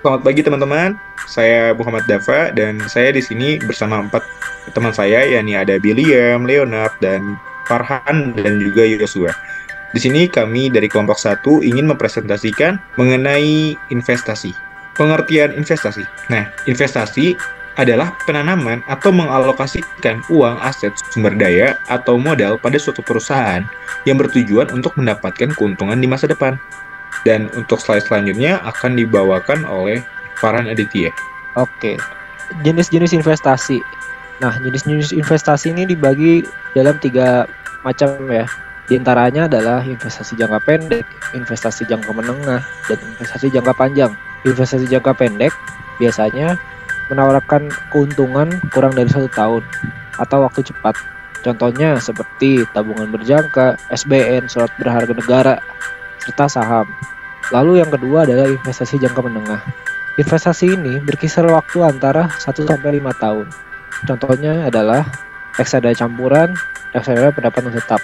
Selamat pagi teman-teman. Saya Muhammad Dafa dan saya di sini bersama empat teman saya, yakni ada William, Leonard, dan Farhan dan juga Yosua. Di sini kami dari kelompok satu ingin mempresentasikan mengenai investasi. Pengertian investasi. Nah, investasi adalah penanaman atau mengalokasikan uang, aset, sumber daya, atau modal pada suatu perusahaan yang bertujuan untuk mendapatkan keuntungan di masa depan. Dan untuk slide selanjutnya akan dibawakan oleh Farhan Aditya. Oke, jenis-jenis investasi. Nah, jenis-jenis investasi ini dibagi dalam 3 macam ya. Di antaranya adalah investasi jangka pendek, investasi jangka menengah, dan investasi jangka panjang. Investasi jangka pendek biasanya menawarkan keuntungan kurang dari 1 tahun atau waktu cepat. Contohnya seperti tabungan berjangka, SBN, surat berharga negara, serta saham. Lalu yang kedua adalah investasi jangka menengah. Investasi ini berkisar waktu antara 1 sampai 5 tahun. Contohnya adalah reksadana campuran, reksadana pendapatan tetap.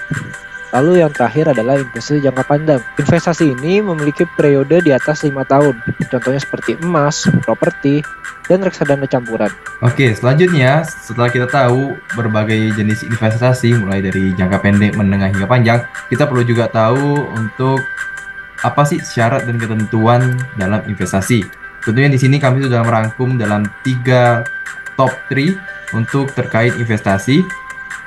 Lalu yang terakhir adalah investasi jangka panjang. Investasi ini memiliki periode di atas 5 tahun. Contohnya seperti emas, properti, dan reksadana campuran. Oke, selanjutnya setelah kita tahu berbagai jenis investasi mulai dari jangka pendek, menengah hingga panjang, kita perlu juga tahu untuk apa sih syarat dan ketentuan dalam investasi. Tentunya di sini kami sudah merangkum dalam 3 top 3 untuk terkait investasi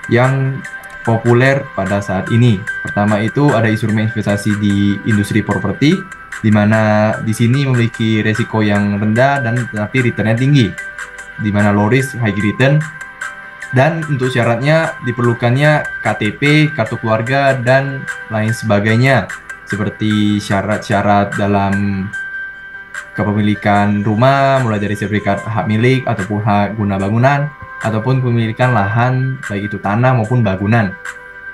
yang populer pada saat ini. Pertama itu ada instrumen investasi di industri properti, di mana di sini memiliki resiko yang rendah dan tetapi returnnya tinggi, di mana low risk high return. Dan untuk syaratnya diperlukannya KTP, kartu keluarga, dan lain sebagainya, seperti syarat-syarat dalam kepemilikan rumah, mulai dari sertifikat hak milik ataupun hak guna bangunan, ataupun pemilikan lahan, baik itu tanah maupun bangunan.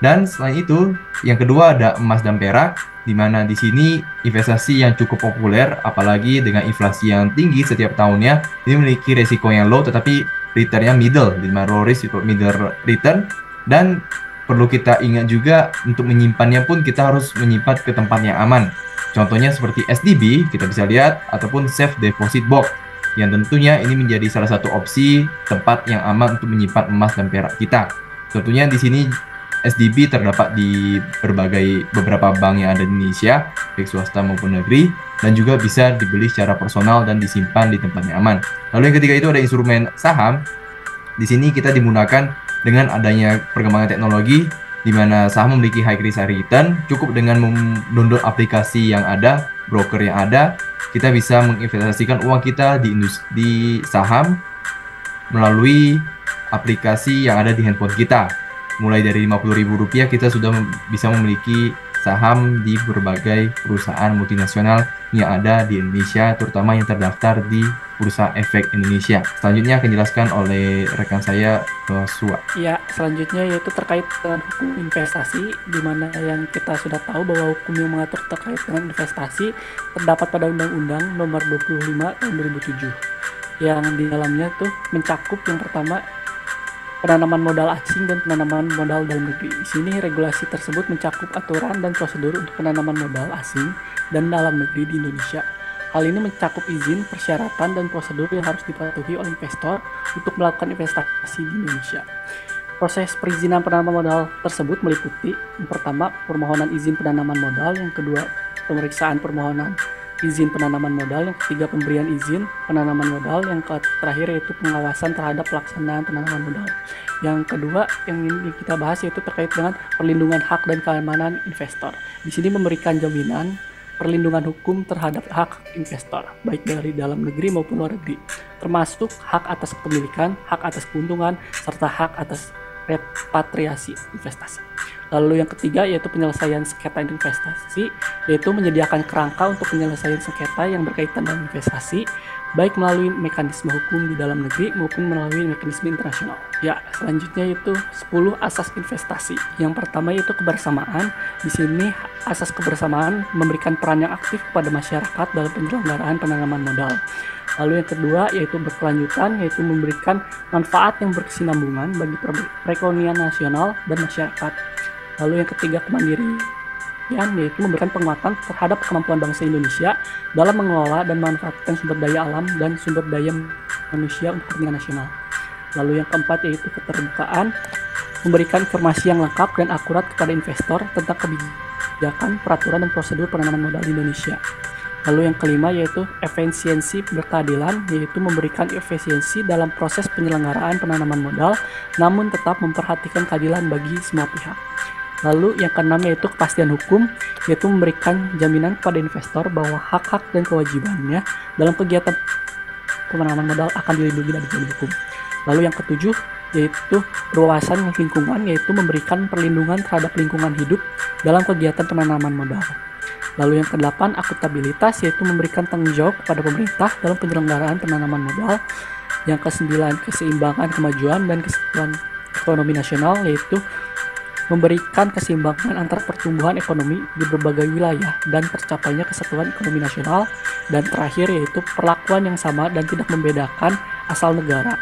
Dan selain itu, yang kedua ada emas dan perak, di mana di sini investasi yang cukup populer, apalagi dengan inflasi yang tinggi setiap tahunnya, ini memiliki resiko yang low, tetapi returnnya middle, di mana low risk itu middle return. Dan perlu kita ingat juga untuk menyimpannya pun kita harus menyimpan ke tempat yang aman. Contohnya seperti SDB, kita bisa lihat, ataupun Safe Deposit Box, yang tentunya ini menjadi salah satu opsi tempat yang aman untuk menyimpan emas dan perak kita. Tentunya di sini SDB terdapat di beberapa bank yang ada di Indonesia, baik swasta maupun negeri, dan juga bisa dibeli secara personal dan disimpan di tempat yang aman. Lalu yang ketiga itu ada instrumen saham. Di sini kita dimudahkan dengan adanya perkembangan teknologi, di mana saham memiliki high risk high return. Cukup dengan mendownload aplikasi yang ada, broker yang ada, kita bisa menginvestasikan uang kita di saham melalui aplikasi yang ada di handphone kita. Mulai dari Rp50.000 kita sudah bisa memiliki saham di berbagai perusahaan multinasional yang ada di Indonesia, terutama yang terdaftar di Bursa Efek Indonesia. Selanjutnya akan dijelaskan oleh rekan saya, Yosua. Ya, selanjutnya yaitu terkait dengan hukum investasi, di mana yang kita sudah tahu bahwa hukum yang mengatur terkait dengan investasi terdapat pada Undang-Undang Nomor 25 Tahun 2007, yang di dalamnya tuh mencakup yang pertama penanaman modal asing dan penanaman modal dalam negeri. Di sini regulasi tersebut mencakup aturan dan prosedur untuk penanaman modal asing dan dalam negeri di Indonesia. Hal ini mencakup izin, persyaratan, dan prosedur yang harus dipatuhi oleh investor untuk melakukan investasi di Indonesia. Proses perizinan penanaman modal tersebut meliputi yang pertama permohonan izin penanaman modal, yang kedua pemeriksaan permohonan izin penanaman modal, yang ketiga pemberian izin penanaman modal, yang terakhir yaitu pengawasan terhadap pelaksanaan penanaman modal. Yang kedua yang ingin kita bahas yaitu terkait dengan perlindungan hak dan keamanan investor. Di sini memberikan jaminan perlindungan hukum terhadap hak investor, baik dari dalam negeri maupun luar negeri, termasuk hak atas kepemilikan, hak atas keuntungan, serta hak atas repatriasi investasi. Lalu yang ketiga yaitu penyelesaian sengketa investasi, yaitu menyediakan kerangka untuk penyelesaian sengketa yang berkaitan dengan investasi, baik melalui mekanisme hukum di dalam negeri maupun melalui mekanisme internasional. Ya, selanjutnya yaitu 10 asas investasi. Yang pertama yaitu kebersamaan. Di sini asas kebersamaan memberikan peran yang aktif kepada masyarakat dalam penyelenggaraan penanaman modal. Lalu yang kedua yaitu berkelanjutan, yaitu memberikan manfaat yang berkesinambungan bagi perekonomian nasional dan masyarakat. Lalu yang ketiga kemandirian, penelitian, yaitu memberikan penguatan terhadap kemampuan bangsa Indonesia dalam mengelola dan memanfaatkan sumber daya alam dan sumber daya manusia untuk kepentingan nasional. Lalu yang keempat yaitu keterbukaan, memberikan informasi yang lengkap dan akurat kepada investor tentang kebijakan, peraturan, dan prosedur penanaman modal di Indonesia. Lalu yang kelima yaitu efisiensi berkeadilan, yaitu memberikan efisiensi dalam proses penyelenggaraan penanaman modal, namun tetap memperhatikan keadilan bagi semua pihak. Lalu yang keenam yaitu kepastian hukum, yaitu memberikan jaminan kepada investor bahwa hak-hak dan kewajibannya dalam kegiatan penanaman modal akan dilindungi dan dijamin hukum. Lalu yang ketujuh yaitu berwawasan lingkungan, yaitu memberikan perlindungan terhadap lingkungan hidup dalam kegiatan penanaman modal. Lalu yang kedelapan, akuntabilitas, yaitu memberikan tanggung jawab kepada pemerintah dalam penyelenggaraan penanaman modal. Yang kesembilan, keseimbangan kemajuan dan kesatuan ekonomi nasional, yaitu memberikan keseimbangan antara pertumbuhan ekonomi di berbagai wilayah dan tercapainya kesatuan ekonomi nasional. Dan terakhir yaitu perlakuan yang sama dan tidak membedakan asal negara,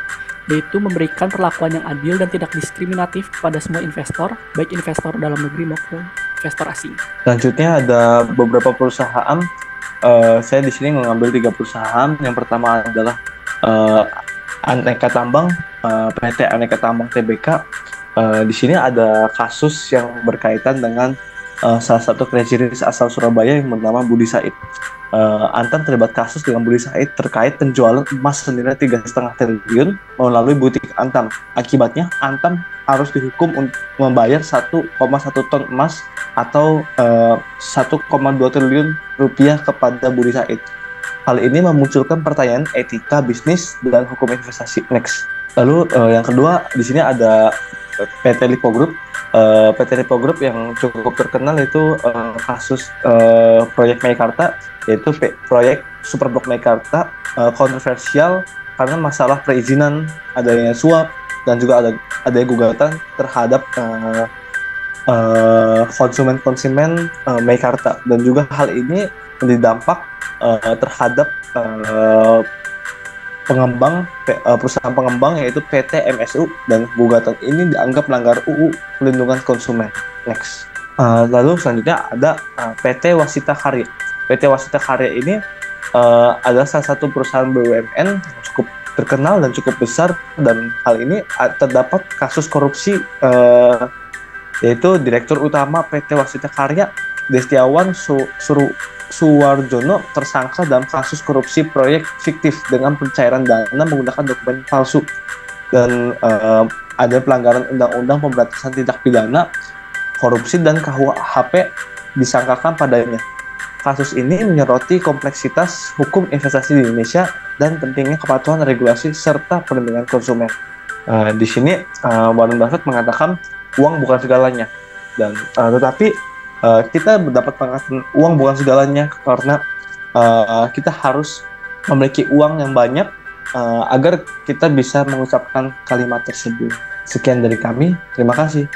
yaitu memberikan perlakuan yang adil dan tidak diskriminatif kepada semua investor, baik investor dalam negeri maupun investor asing. Selanjutnya ada beberapa perusahaan. Saya di sini mengambil 3 perusahaan. Yang pertama adalah Aneka Tambang, PT Aneka Tambang Tbk. Di sini ada kasus yang berkaitan dengan salah satu krediris asal Surabaya yang bernama Budi Said. Antam terlibat kasus dengan Budi Said terkait penjualan emas senilai 3,5 triliun melalui butik Antam. Akibatnya Antam harus dihukum untuk membayar 1,1 ton emas atau 1,2 triliun rupiah kepada Budi Said. Hal ini memunculkan pertanyaan etika bisnis dan hukum investasi. Next. Lalu yang kedua di sini ada PT Lipo Group. PT Lipo Group yang cukup terkenal itu kasus proyek Meikarta, yaitu proyek Superblok Meikarta, kontroversial karena masalah perizinan, adanya suap, dan juga adanya gugatan terhadap konsumen Meikarta, dan juga hal ini menjadi dampak terhadap perusahaan pengembang yaitu PT MSU, dan gugatan ini dianggap melanggar UU Pelindungan Konsumen. Next. Lalu selanjutnya ada PT Wasita Karya. PT Wasita Karya ini adalah salah satu perusahaan BUMN yang cukup terkenal dan cukup besar, dan hal ini terdapat kasus korupsi yaitu Direktur Utama PT Wasita Karya Destiawan Suwarjono tersangka dalam kasus korupsi proyek fiktif dengan pencairan dana menggunakan dokumen palsu, dan ada pelanggaran Undang-Undang Pemberantasan Tindak Pidana Korupsi dan KUHP disangkakan padanya. Kasus ini menyoroti kompleksitas hukum investasi di Indonesia dan pentingnya kepatuhan regulasi serta perlindungan konsumen. Di sini Warren Buffett mengatakan uang bukan segalanya, dan tetapi kita mendapat pengetahuan uang bukan segalanya karena kita harus memiliki uang yang banyak agar kita bisa mengucapkan kalimat tersebut. Sekian dari kami, terima kasih.